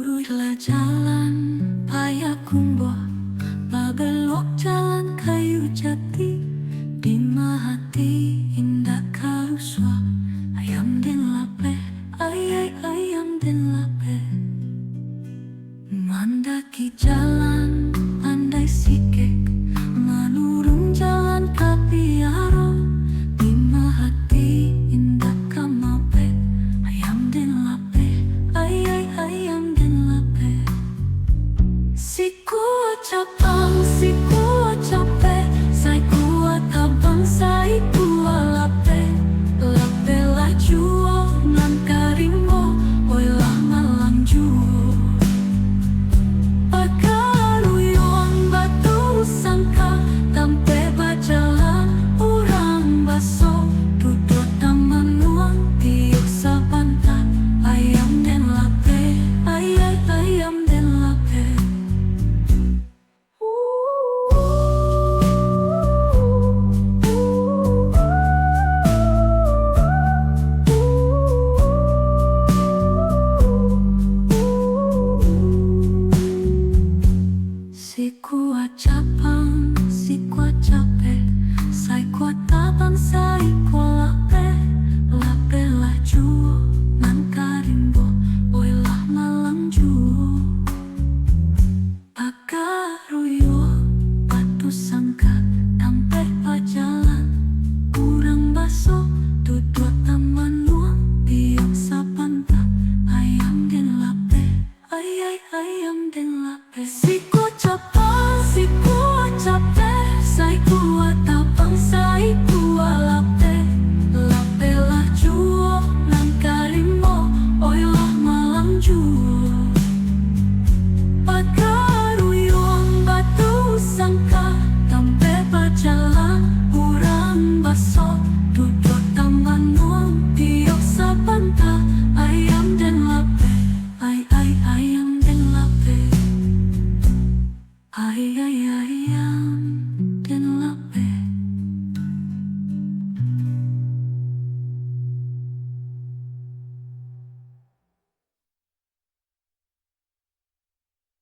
Luruslah jalan Payakumbuh, babelok jalan kayu jati, Bima hati indah karuswa, ayam den lape, ayam den lape. Mandaki jalan andai sikek, menurun jalan kapiaro, Bima hati indah kamape, ayam den lape, ayam den lape. Siku capang, siku cape, sai kuat abang, sai kuat lape, lape lah juo nan karingo, oi lah malang juo. Pakaruyong batu sangka, tampe bajalan urang baso, duduk taman nuang tiuk sabantan, ayam den lape, ayam den lape. Si kuat capang, si kuat capek, sai kuat tabang, sai kuat lape, lape lah juo nan karimbo, oi lah malang juo. Pakaruyo batu sangka, tampe pajalan urang baso, duduk taman luang biak sabanta, ayam den lape, ayam den lape. Si kuat capang, si kuat capek, sai kuat